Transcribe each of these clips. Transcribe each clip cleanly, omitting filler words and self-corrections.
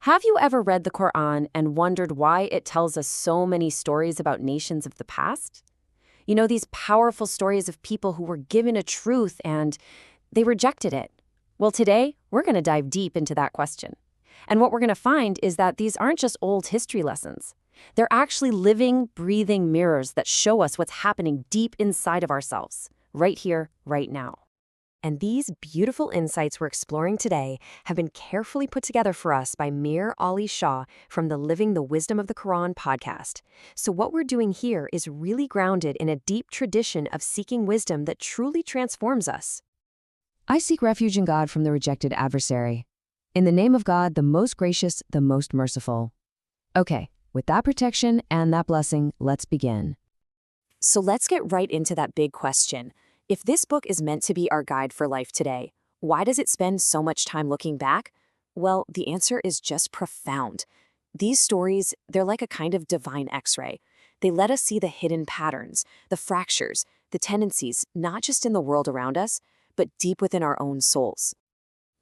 Have you ever read the Quran and wondered why it tells us so many stories about nations of the past? You know, these powerful stories of people who were given a truth and they rejected it. Well, today, we're going to dive deep into that question. And what we're going to find is that these aren't just old history lessons. They're actually living, breathing mirrors that show us what's happening deep inside of ourselves, right here, right now. And these beautiful insights we're exploring today have been carefully put together for us by Mir Ali Shah from the Living the Wisdom of the Quran podcast. So what we're doing here is really grounded in a deep tradition of seeking wisdom that truly transforms us. I seek refuge in God from the rejected adversary. In the name of God, the most gracious, the most merciful. Okay, with that protection and that blessing, let's begin. So let's get right into that big question. If this book is meant to be our guide for life today, why does it spend so much time looking back? Well, the answer is just profound. These stories, they're like a kind of divine X-ray. They let us see the hidden patterns, the fractures, the tendencies, not just in the world around us, but deep within our own souls.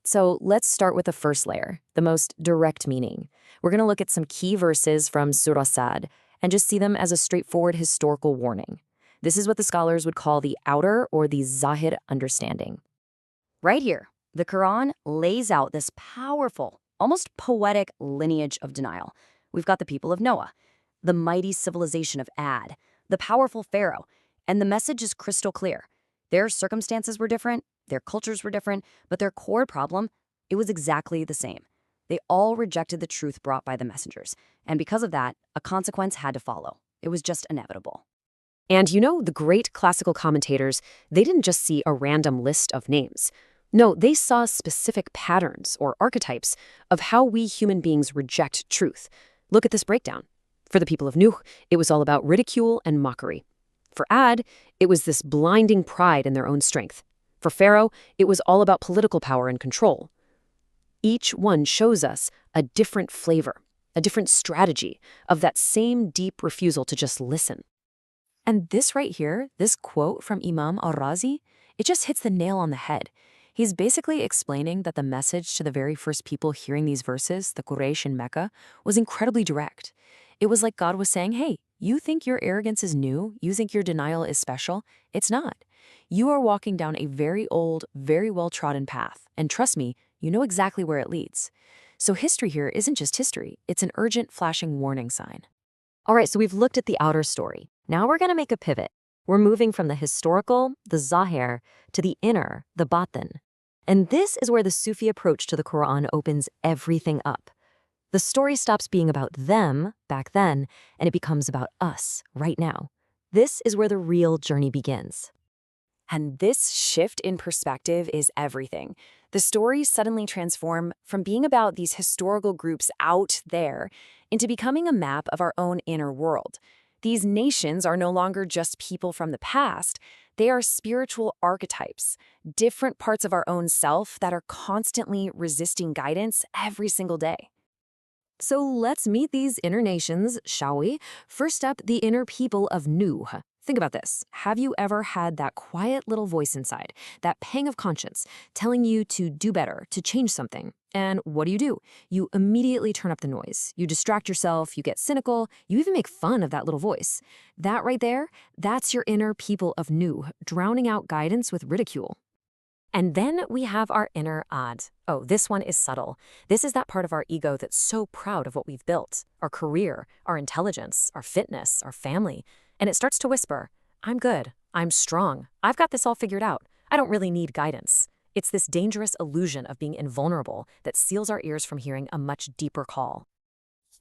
So let's start with the first layer, the most direct meaning. We're going to look at some key verses from Sūrah Sad and just see them as a straightforward historical warning. This is what the scholars would call the outer or the zahir understanding. Right here, the Quran lays out this powerful, almost poetic lineage of denial. We've got the people of Noah, the mighty civilization of Ad, the powerful Pharaoh, and the message is crystal clear. Their circumstances were different, their cultures were different, but their core problem, it was exactly the same. They all rejected the truth brought by the messengers, and because of that, a consequence had to follow. It was just inevitable. And you know, the great classical commentators, they didn't just see a random list of names. No, they saw specific patterns or archetypes of how we human beings reject truth. Look at this breakdown. For the people of Nuh, it was all about ridicule and mockery. For Ad, it was this blinding pride in their own strength. For Pharaoh, it was all about political power and control. Each one shows us a different flavor, a different strategy of that same deep refusal to just listen. And this right here, this quote from Imam al-Razi, it just hits the nail on the head. He's basically explaining that the message to the very first people hearing these verses, the Quraysh in Mecca, was incredibly direct. It was like God was saying, hey, you think your arrogance is new? You think your denial is special? It's not. You are walking down a very old, very well-trodden path. And trust me, you know exactly where it leads. So history here isn't just history. It's an urgent, flashing warning sign. All right, so we've looked at the outer story. Now we're going to make a pivot. We're moving from the historical, the zahir, to the inner, the batin. And this is where the Sufi approach to the Quran opens everything up. The story stops being about them back then, and it becomes about us right now. This is where the real journey begins. And this shift in perspective is everything. The stories suddenly transform from being about these historical groups out there into becoming a map of our own inner world. These nations are no longer just people from the past. They are spiritual archetypes, different parts of our own self that are constantly resisting guidance every single day. So let's meet these inner nations, shall we? First up, the inner people of Nuh. Think about this. Have you ever had that quiet little voice inside, that pang of conscience, telling you to do better, to change something? And what do? You immediately turn up the noise. You distract yourself, you get cynical, you even make fun of that little voice. That right there, that's your inner people of Nuh, drowning out guidance with ridicule. And then we have our inner Ad. Oh, this one is subtle. This is that part of our ego that's so proud of what we've built, our career, our intelligence, our fitness, our family. And it starts to whisper, I'm good, I'm strong, I've got this all figured out, I don't really need guidance. It's this dangerous illusion of being invulnerable that seals our ears from hearing a much deeper call.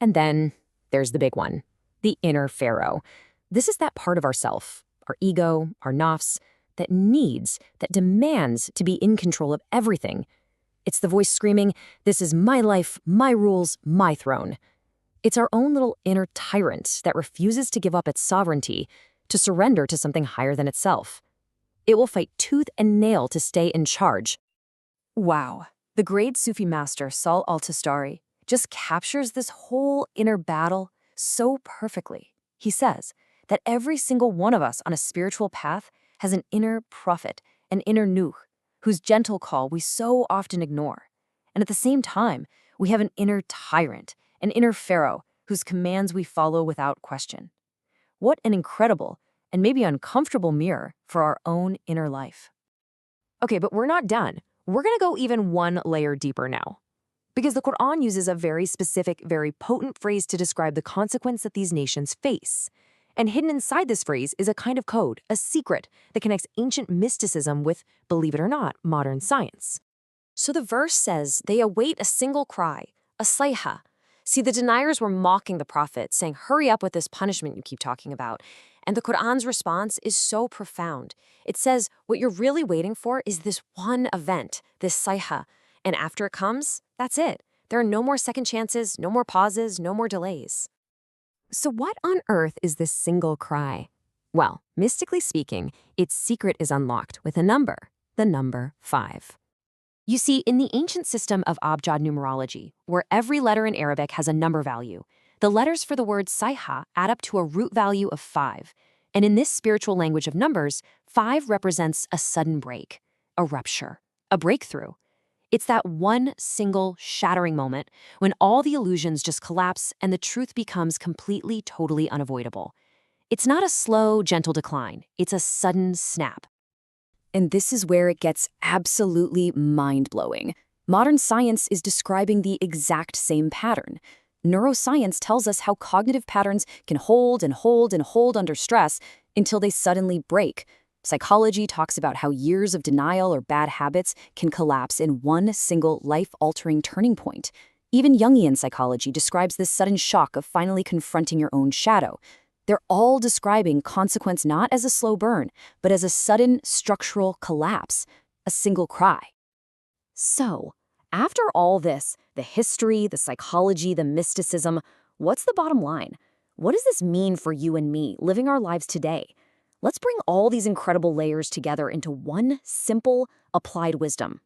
And then there's the big one, the inner Pharaoh. This is that part of ourself, our ego, our nafs, that needs, that demands to be in control of everything. It's the voice screaming, this is my life, my rules, my throne. It's our own little inner tyrant that refuses to give up its sovereignty, to surrender to something higher than itself. It will fight tooth and nail to stay in charge. Wow, the great Sufi master Sahl al-Tustari just captures this whole inner battle so perfectly. He says that every single one of us on a spiritual path has an inner prophet, an inner Nuh, whose gentle call we so often ignore. And at the same time, We have an inner tyrant, an inner pharaoh, whose commands we follow without question. What an incredible and maybe uncomfortable mirror for our own inner life. Okay, but we're not done. We're going to go even one layer deeper now. Because the Quran uses a very specific, very potent phrase to describe the consequence that these nations face. And hidden inside this phrase is a kind of code, a secret, that connects ancient mysticism with, believe it or not, modern science. So the verse says they await a single cry, a sayha. See, the deniers were mocking the prophet, saying, hurry up with this punishment you keep talking about. And the Quran's response is so profound. It says, what you're really waiting for is this one event, this sayha. And after it comes, that's it. There are no more second chances, no more pauses, no more delays. So what on earth is this single cry? Well, mystically speaking, its secret is unlocked with a number, the number 5. You see, in the ancient system of Abjad numerology, where every letter in Arabic has a number value, the letters for the word sayha add up to a root value of 5. And in this spiritual language of numbers, 5 represents a sudden break, a rupture, a breakthrough. It's that one single shattering moment when all the illusions just collapse and the truth becomes completely, totally unavoidable. It's not a slow, gentle decline. It's a sudden snap. And this is where it gets absolutely mind-blowing. Modern science is describing the exact same pattern. Neuroscience tells us how cognitive patterns can hold and hold and hold under stress until they suddenly break. Psychology talks about how years of denial or bad habits can collapse in one single life-altering turning point. Even Jungian psychology describes this sudden shock of finally confronting your own shadow. They're all describing consequence not as a slow burn, but as a sudden structural collapse, a single cry. So, after all this, the history, the psychology, the mysticism, what's the bottom line? What does this mean for you and me living our lives today? Let's bring all these incredible layers together into one simple, applied wisdom.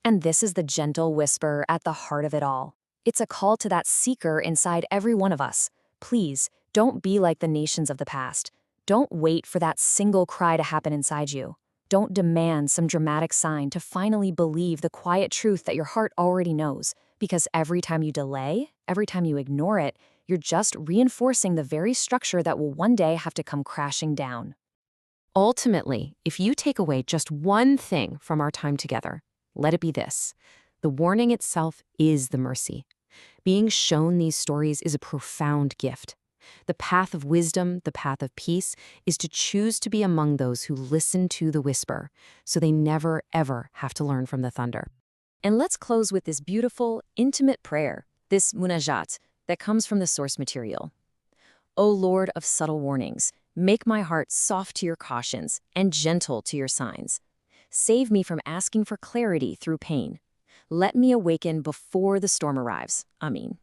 And this is the gentle whisper at the heart of it all. It's a call to that seeker inside every one of us. Please, don't be like the nations of the past. Don't wait for that single cry to happen inside you. Don't demand some dramatic sign to finally believe the quiet truth that your heart already knows. Because every time you delay, every time you ignore it, you're just reinforcing the very structure that will one day have to come crashing down. Ultimately, if you take away just one thing from our time together, let it be this. The warning itself is the mercy. Being shown these stories is a profound gift. The path of wisdom, the path of peace, is to choose to be among those who listen to the whisper, so they never, ever have to learn from the thunder. And let's close with this beautiful, intimate prayer, this munajat, that comes from the source material. O Lord of subtle warnings, make my heart soft to your cautions and gentle to your signs. Save me from asking for clarity through pain. Let me awaken before the storm arrives. Amin.